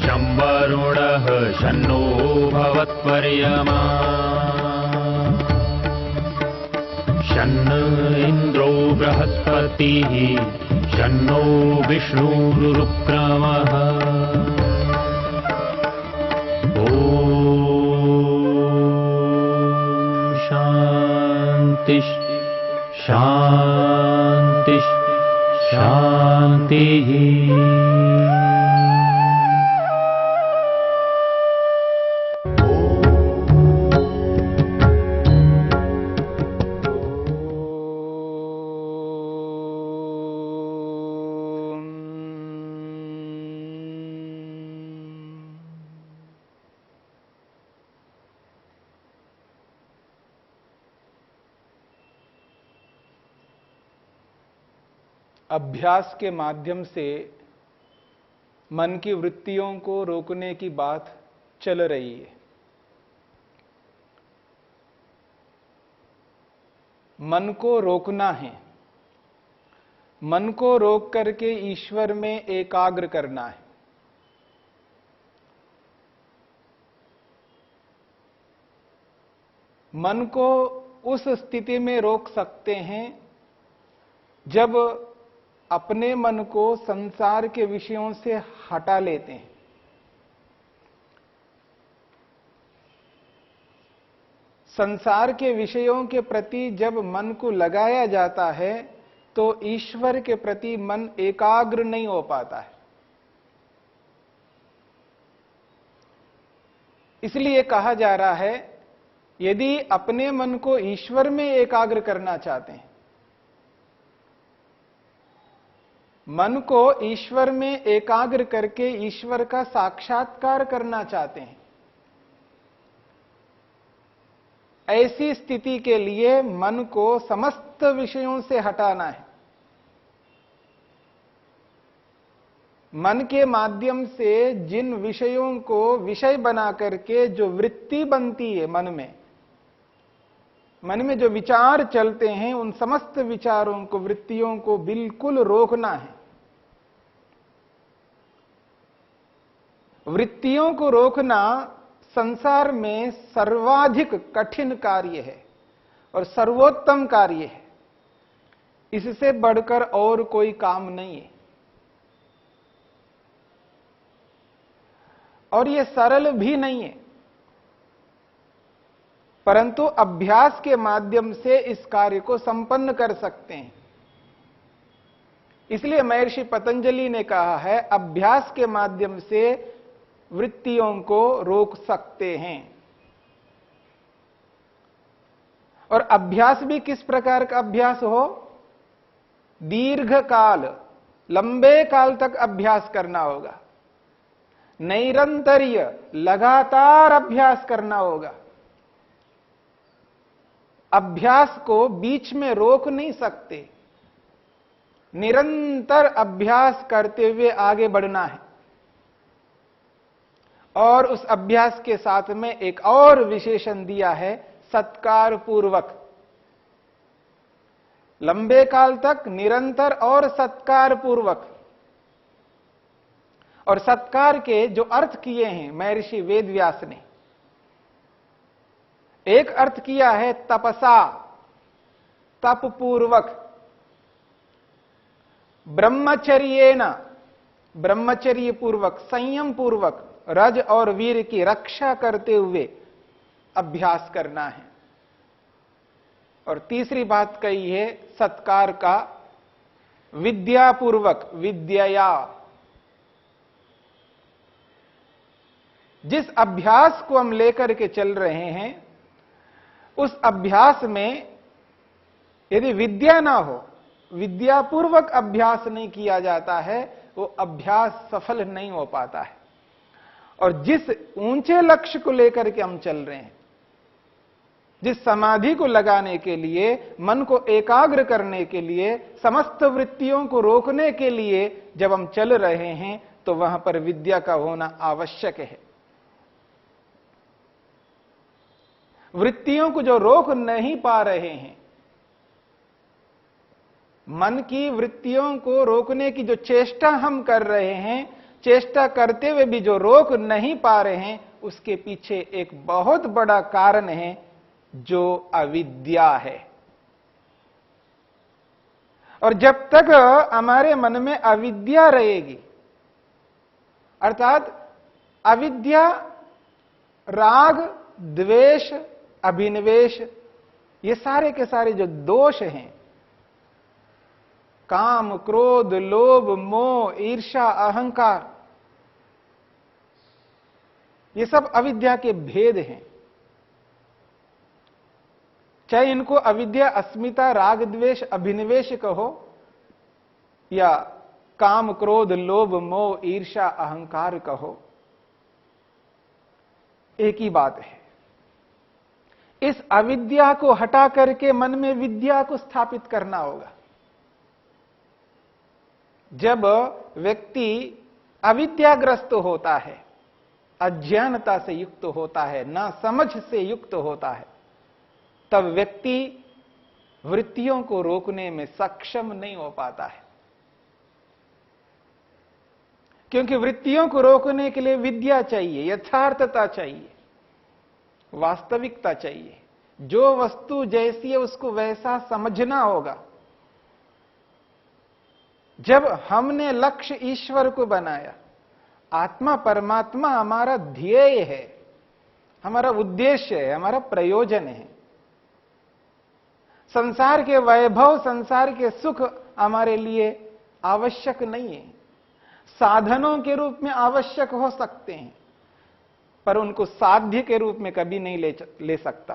शं वरुणः शन्नो भवत्वर्यमा शन्न इन्द्रो बृहस्पतिः शन्नो विष्णुरुक्रमः ॐ शान्ति शान्ति शान्तिः। अभ्यास के माध्यम से मन की वृत्तियों को रोकने की बात चल रही है। मन को रोकना है, मन को रोक करके ईश्वर में एकाग्र करना है। मन को उस स्थिति में रोक सकते हैं जब अपने मन को संसार के विषयों से हटा लेते हैं। संसार के विषयों के प्रति जब मन को लगाया जाता है तो ईश्वर के प्रति मन एकाग्र नहीं हो पाता है। इसलिए कहा जा रहा है, यदि अपने मन को ईश्वर में एकाग्र करना चाहते हैं, मन को ईश्वर में एकाग्र करके ईश्वर का साक्षात्कार करना चाहते हैं, ऐसी स्थिति के लिए मन को समस्त विषयों से हटाना है। मन के माध्यम से जिन विषयों को विषय बना करके जो वृत्ति बनती है मन में जो विचार चलते हैं, उन समस्त विचारों को, वृत्तियों को बिल्कुल रोकना है। वृत्तियों को रोकना संसार में सर्वाधिक कठिन कार्य है और सर्वोत्तम कार्य है। इससे बढ़कर और कोई काम नहीं है। और यह सरल भी नहीं है, परंतु अभ्यास के माध्यम से इस कार्य को संपन्न कर सकते हैं। इसलिए महर्षि पतंजलि ने कहा है, अभ्यास के माध्यम से वृत्तियों को रोक सकते हैं। और अभ्यास भी किस प्रकार का अभ्यास हो? दीर्घ काल, लंबे काल तक अभ्यास करना होगा। नैरंतर्य, लगातार अभ्यास करना होगा। अभ्यास को बीच में रोक नहीं सकते। निरंतर अभ्यास करते हुए आगे बढ़ना है। और उस अभ्यास के साथ में एक और विशेषण दिया है, सत्कार पूर्वक। लंबे काल तक निरंतर और सत्कार पूर्वक। और सत्कार के जो अर्थ किए हैं महर्षि वेदव्यास ने, एक अर्थ किया है तपसा, तप पूर्वक। ब्रह्मचर्येन, ब्रह्मचर्य पूर्वक, संयम पूर्वक रज और वीर की रक्षा करते हुए अभ्यास करना है। और तीसरी बात कही है सत्कार का, विद्यापूर्वक, विद्या। जिस अभ्यास को हम लेकर के चल रहे हैं, उस अभ्यास में यदि विद्या ना हो, विद्यापूर्वक अभ्यास नहीं किया जाता है, वो अभ्यास सफल नहीं हो पाता है। और जिस ऊंचे लक्ष्य को लेकर के हम चल रहे हैं, जिस समाधि को लगाने के लिए, मन को एकाग्र करने के लिए, समस्त वृत्तियों को रोकने के लिए जब हम चल रहे हैं, तो वहां पर विद्या का होना आवश्यक है। वृत्तियों को जो रोक नहीं पा रहे हैं, मन की वृत्तियों को रोकने की जो चेष्टा हम कर रहे हैं, चेष्टा करते हुए भी जो रोक नहीं पा रहे हैं, उसके पीछे एक बहुत बड़ा कारण है, जो अविद्या है। और जब तक हमारे मन में अविद्या रहेगी, अर्थात अविद्या, राग, द्वेष, अभिनिवेश, ये सारे के सारे जो दोष हैं, काम, क्रोध, लोभ, मोह, ईर्ष्या, अहंकार, ये सब अविद्या के भेद हैं। चाहे इनको अविद्या, अस्मिता, राग, द्वेष, अभिनिवेश कहो, या काम, क्रोध, लोभ, मोह, ईर्ष्या, अहंकार कहो, एक ही बात है। इस अविद्या को हटा करके मन में विद्या को स्थापित करना होगा। जब व्यक्ति अविद्याग्रस्त होता है, अज्ञानता से युक्त होता है, ना समझ से युक्त होता है, तब व्यक्ति वृत्तियों को रोकने में सक्षम नहीं हो पाता है। क्योंकि वृत्तियों को रोकने के लिए विद्या चाहिए, यथार्थता चाहिए, वास्तविकता चाहिए। जो वस्तु जैसी है उसको वैसा समझना होगा। जब हमने लक्ष्य ईश्वर को बनाया, आत्मा परमात्मा हमारा ध्येय है, हमारा उद्देश्य है, हमारा प्रयोजन है। संसार के वैभव, संसार के सुख हमारे लिए आवश्यक नहीं है। साधनों के रूप में आवश्यक हो सकते हैं, पर उनको साध्य के रूप में कभी नहीं ले सकता।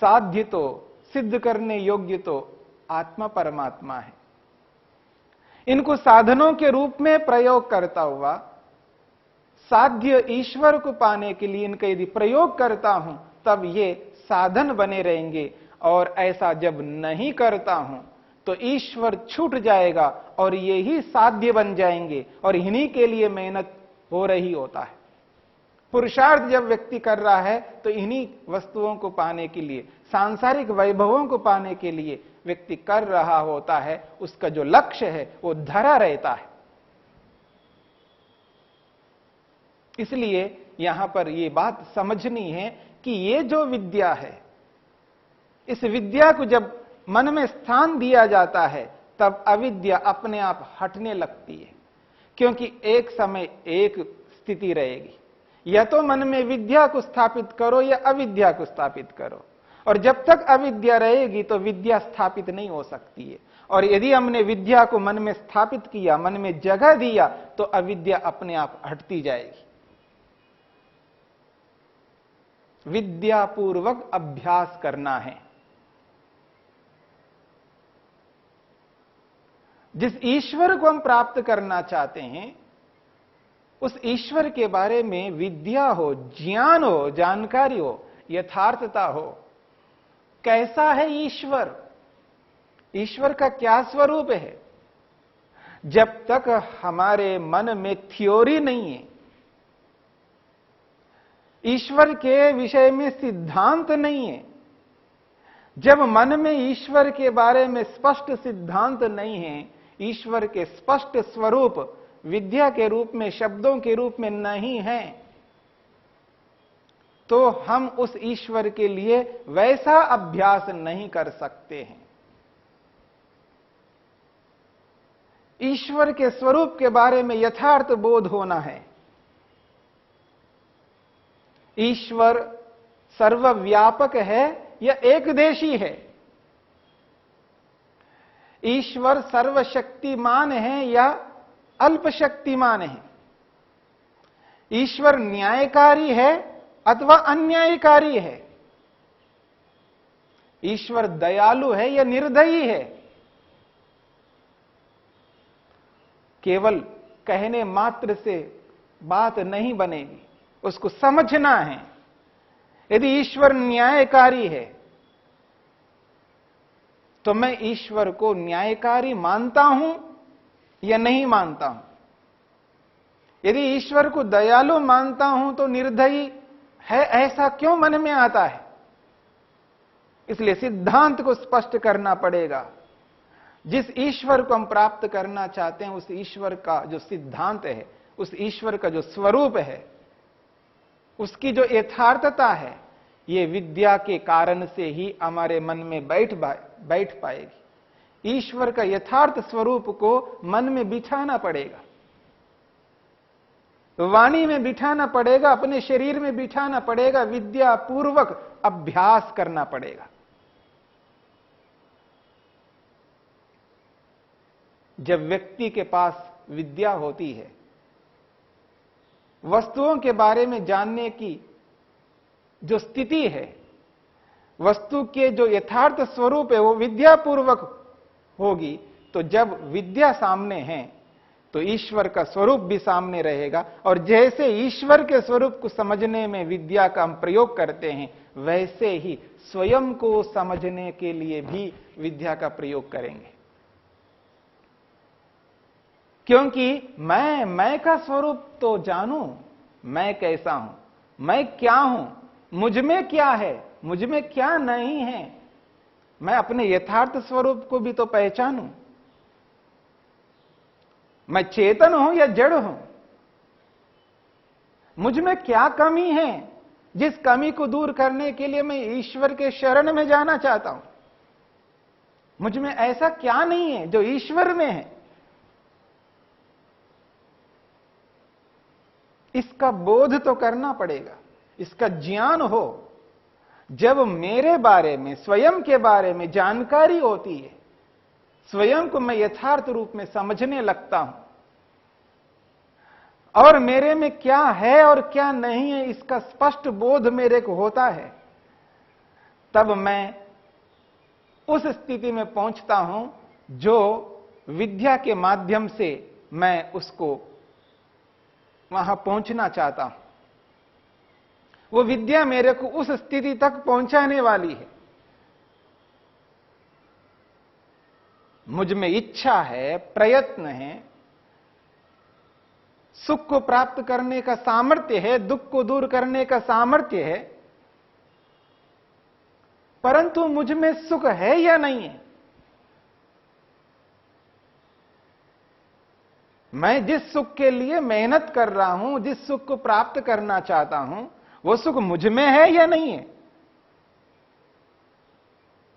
साध्य तो, सिद्ध करने योग्य तो आत्मा परमात्मा है। इनको साधनों के रूप में प्रयोग करता हुआ, साध्य ईश्वर को पाने के लिए इनका यदि प्रयोग करता हूं, तब ये साधन बने रहेंगे। और ऐसा जब नहीं करता हूं तो ईश्वर छूट जाएगा और ये ही साध्य बन जाएंगे, और इन्हीं के लिए मेहनत हो रही होता है। पुरुषार्थ जब व्यक्ति कर रहा है तो इन्हीं वस्तुओं को पाने के लिए, सांसारिक वैभवों को पाने के लिए व्यक्ति कर रहा होता है। उसका जो लक्ष्य है वो धरा रहता है। इसलिए यहां पर यह बात समझनी है कि ये जो विद्या है, इस विद्या को जब मन में स्थान दिया जाता है, तब अविद्या अपने आप हटने लगती है। क्योंकि एक समय एक स्थिति रहेगी, या तो मन में विद्या को स्थापित करो या अविद्या को स्थापित करो। और जब तक अविद्या रहेगी तो विद्या स्थापित नहीं हो सकती है। और यदि हमने विद्या को मन में स्थापित किया, मन में जगह दिया, तो अविद्या अपने आप हटती जाएगी। विद्यापूर्वक अभ्यास करना है। जिस ईश्वर को हम प्राप्त करना चाहते हैं, उस ईश्वर के बारे में विद्या हो, ज्ञान हो, जानकारी हो, यथार्थता हो। कैसा है ईश्वर? ईश्वर का क्या स्वरूप है? जब तक हमारे मन में थ्योरी नहीं है, ईश्वर के विषय में सिद्धांत नहीं है, जब मन में ईश्वर के बारे में स्पष्ट सिद्धांत नहीं है, ईश्वर के स्पष्ट स्वरूप विद्या के रूप में, शब्दों के रूप में नहीं है, तो हम उस ईश्वर के लिए वैसा अभ्यास नहीं कर सकते हैं। ईश्वर के स्वरूप के बारे में यथार्थ बोध होना है। ईश्वर सर्वव्यापक है या एकदेशी है? ईश्वर सर्वशक्तिमान है या अल्पशक्तिमान है? ईश्वर न्यायकारी है अथवा अन्यायकारी है? ईश्वर दयालु है या निर्दयी है? केवल कहने मात्र से बात नहीं बनेगी, उसको समझना है। यदि ईश्वर न्यायकारी है तो मैं ईश्वर को न्यायकारी मानता हूं या नहीं मानता हूं? यदि ईश्वर को दयालु मानता हूं तो निर्दयी है ऐसा क्यों मन में आता है? इसलिए सिद्धांत को स्पष्ट करना पड़ेगा। जिस ईश्वर को हम प्राप्त करना चाहते हैं, उस ईश्वर का जो सिद्धांत है उस ईश्वर का जो स्वरूप है, उसकी जो यथार्थता है, ये विद्या के कारण से ही हमारे मन में बैठ पाएगी। ईश्वर का यथार्थ स्वरूप को मन में बिठाना पड़ेगा, वाणी में बिठाना पड़ेगा, अपने शरीर में बिठाना पड़ेगा, विद्या पूर्वक अभ्यास करना पड़ेगा। जब व्यक्ति के पास विद्या होती है, वस्तुओं के बारे में जानने की जो स्थिति है, वस्तु के जो यथार्थ स्वरूप है, वो विद्यापूर्वक होगी, तो जब विद्या सामने है तो ईश्वर का स्वरूप भी सामने रहेगा। और जैसे ईश्वर के स्वरूप को समझने में विद्या का हम प्रयोग करते हैं, वैसे ही स्वयं को समझने के लिए भी विद्या का प्रयोग करेंगे। क्योंकि मैं का स्वरूप तो जानूं, मैं कैसा हूं, मैं क्या हूं, मुझ में क्या है, मुझ में क्या नहीं है, मैं अपने यथार्थ स्वरूप को भी तो पहचानूं। मैं चेतन हूं या जड़ हूं, मुझ में क्या कमी है, जिस कमी को दूर करने के लिए मैं ईश्वर के शरण में जाना चाहता हूं। मुझ में ऐसा क्या नहीं है जो ईश्वर में है। इसका बोध तो करना पड़ेगा, इसका ज्ञान हो। जब मेरे बारे में, स्वयं के बारे में जानकारी होती है, स्वयं को मैं यथार्थ रूप में समझने लगता हूं, और मेरे में क्या है और क्या नहीं है इसका स्पष्ट बोध मेरे को होता है, तब मैं उस स्थिति में पहुंचता हूं जो विद्या के माध्यम से मैं उसको वहां पहुंचना चाहता हूं। वो विद्या मेरे को उस स्थिति तक पहुंचाने वाली है। मुझ में इच्छा है, प्रयत्न है, सुख को प्राप्त करने का सामर्थ्य है, दुख को दूर करने का सामर्थ्य है, परंतु मुझ में सुख है या नहीं है। मैं जिस सुख के लिए मेहनत कर रहा हूं, जिस सुख को प्राप्त करना चाहता हूं, वो सुख मुझ में है या नहीं है।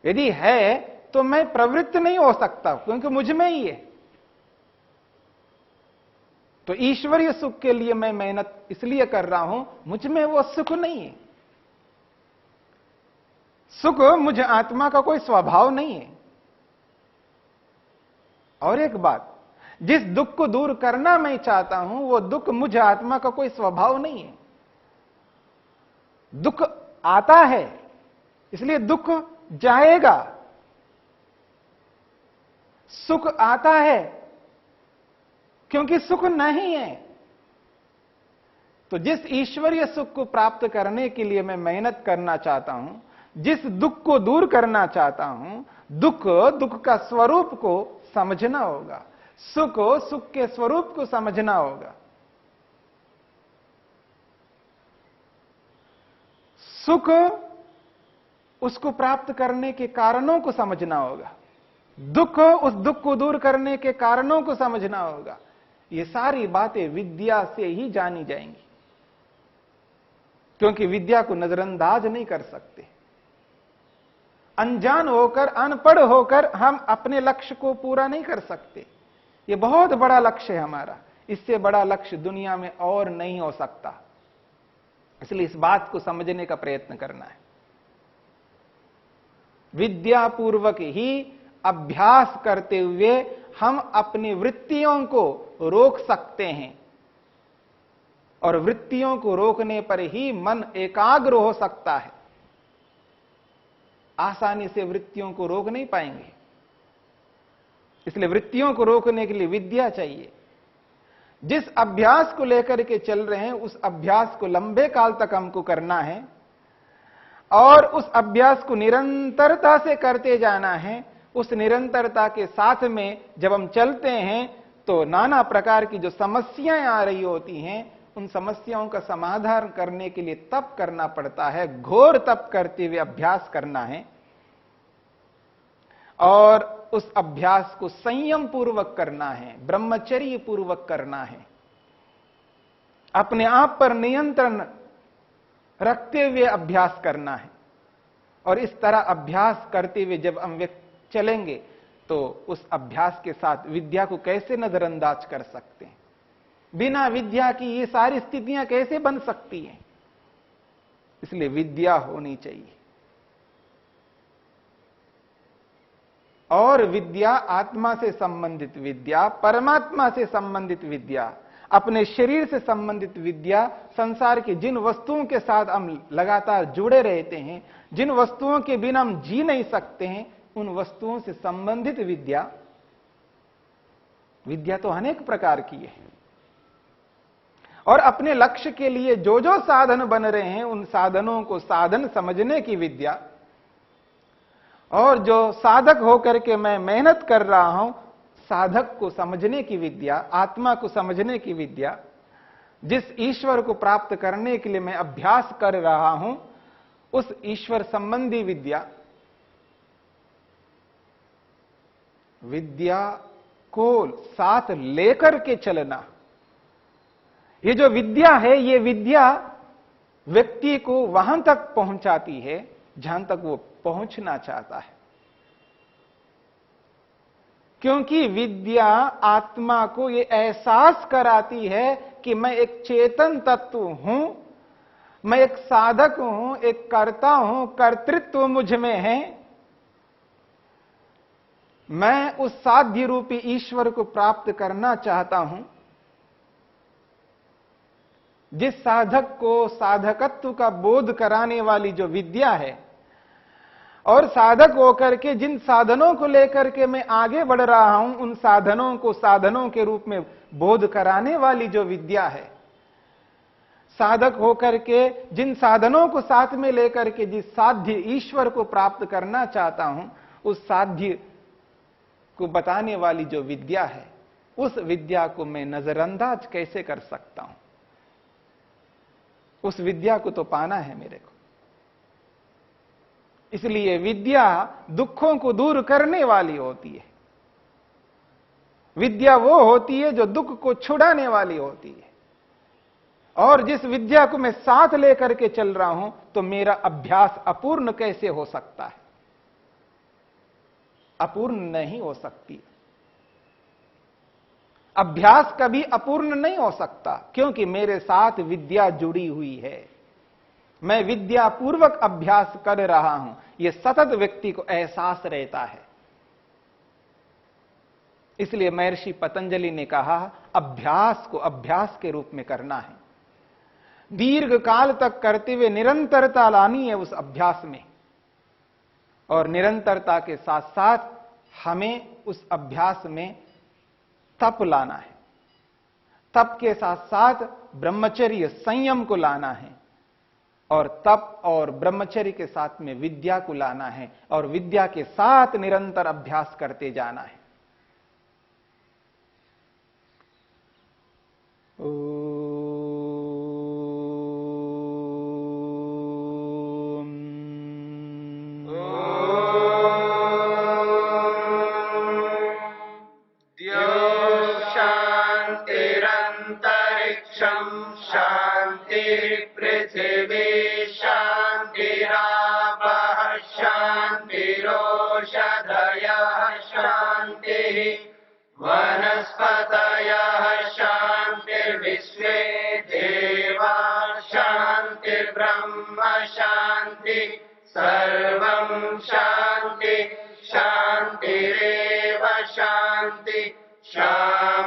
यदि है तो मैं प्रवृत्त नहीं हो सकता, क्योंकि मुझ में ही है। तो ईश्वरीय सुख के लिए मैं मेहनत इसलिए कर रहा हूं, मुझ में वो सुख नहीं है। सुख मुझ आत्मा का कोई स्वभाव नहीं है। और एक बात, जिस दुख को दूर करना मैं चाहता हूं, वो दुख मुझ आत्मा का कोई स्वभाव नहीं है। दुख आता है, इसलिए दुख जाएगा। सुख आता है क्योंकि सुख नहीं है। तो जिस ईश्वरीय सुख को प्राप्त करने के लिए मैं मेहनत करना चाहता हूं, जिस दुख को दूर करना चाहता हूं, दुख का स्वरूप को समझना होगा, सुख के स्वरूप को समझना होगा। सुख, उसको प्राप्त करने के कारणों को समझना होगा। दुख, उस दुख को दूर करने के कारणों को समझना होगा। ये सारी बातें विद्या से ही जानी जाएंगी, क्योंकि विद्या को नजरअंदाज नहीं कर सकते। अनजान होकर, अनपढ़ होकर हम अपने लक्ष्य को पूरा नहीं कर सकते। ये बहुत बड़ा लक्ष्य है हमारा, इससे बड़ा लक्ष्य दुनिया में और नहीं हो सकता। इसलिए इस बात को समझने का प्रयत्न करना है। विद्यापूर्वक ही अभ्यास करते हुए हम अपनी वृत्तियों को रोक सकते हैं, और वृत्तियों को रोकने पर ही मन एकाग्र हो सकता है। आसानी से वृत्तियों को रोक नहीं पाएंगे, इसलिए वृत्तियों को रोकने के लिए विद्या चाहिए। जिस अभ्यास को लेकर के चल रहे हैं, उस अभ्यास को लंबे काल तक हमको करना है, और उस अभ्यास को निरंतरता से करते जाना है। उस निरंतरता के साथ में जब हम चलते हैं तो नाना प्रकार की जो समस्याएं आ रही होती हैं, उन समस्याओं का समाधान करने के लिए तप करना पड़ता है। घोर तप करते हुए अभ्यास करना है, और उस अभ्यास को संयम पूर्वक करना है, ब्रह्मचर्य पूर्वक करना है। अपने आप पर नियंत्रण रखते हुए अभ्यास करना है। और इस तरह अभ्यास करते हुए जब हम चलेंगे तो उस अभ्यास के साथ विद्या को कैसे नजरअंदाज कर सकते हैं? बिना विद्या की ये सारी स्थितियां कैसे बन सकती हैं? इसलिए विद्या होनी चाहिए। और विद्या आत्मा से संबंधित विद्या, परमात्मा से संबंधित विद्या, अपने शरीर से संबंधित विद्या, संसार की जिन वस्तुओं के साथ हम लगातार जुड़े रहते हैं, जिन वस्तुओं के बिना हम जी नहीं सकते हैं, उन वस्तुओं से संबंधित विद्या। विद्या तो अनेक प्रकार की है। और अपने लक्ष्य के लिए जो जो साधन बन रहे हैं, उन साधनों को साधन समझने की विद्या। और जो साधक होकर के मैं मेहनत कर रहा हूं, साधक को समझने की विद्या, आत्मा को समझने की विद्या, जिस ईश्वर को प्राप्त करने के लिए मैं अभ्यास कर रहा हूं, उस ईश्वर संबंधी विद्या। विद्या को साथ लेकर के चलना। ये जो विद्या है, ये विद्या व्यक्ति को वहां तक पहुंचाती है जहां तक वो पहुंचना चाहता है। क्योंकि विद्या आत्मा को ये एहसास कराती है कि मैं एक चेतन तत्व हूं, मैं एक साधक हूं, एक कर्ता हूं, कर्तृत्व मुझ में है। मैं उस साध्य रूपी ईश्वर को प्राप्त करना चाहता हूं। जिस साधक को साधकत्व का बोध कराने वाली जो विद्या है, और साधक होकर के जिन साधनों को लेकर के मैं आगे बढ़ रहा हूं, उन साधनों को साधनों के रूप में बोध कराने वाली जो विद्या है, साधक होकर के जिन साधनों को साथ में लेकर के जिस साध्य ईश्वर को प्राप्त करना चाहता हूं, उस साध्य को बताने वाली जो विद्या है, उस विद्या को मैं नजरअंदाज कैसे कर सकता हूं? उस विद्या को तो पाना है मेरे को। इसलिए विद्या दुखों को दूर करने वाली होती है। विद्या वो होती है जो दुख को छुड़ाने वाली होती है। और जिस विद्या को मैं साथ लेकर के चल रहा हूं, तो मेरा अभ्यास अपूर्ण कैसे हो सकता है? अपूर्ण नहीं हो सकती। अभ्यास कभी अपूर्ण नहीं हो सकता, क्योंकि मेरे साथ विद्या जुड़ी हुई है। मैं विद्या पूर्वक अभ्यास कर रहा हूं, यह सतत व्यक्ति को एहसास रहता है। इसलिए महर्षि पतंजलि ने कहा, अभ्यास को अभ्यास के रूप में करना है। दीर्घ काल तक करते हुए निरंतरता लानी है उस अभ्यास में। और निरंतरता के साथ साथ हमें उस अभ्यास में तप लाना है। तप के साथ साथ ब्रह्मचर्य संयम को लाना है। और तप और ब्रह्मचर्य के साथ में विद्या को लाना है। और विद्या के साथ निरंतर अभ्यास करते जाना है। वनस्पतयः शान्तिर्विश्वे देवा शान्तिर्ब्रह्म शान्ति सर्वं शान्ति शान्तिरेव शान्ति शान्ति।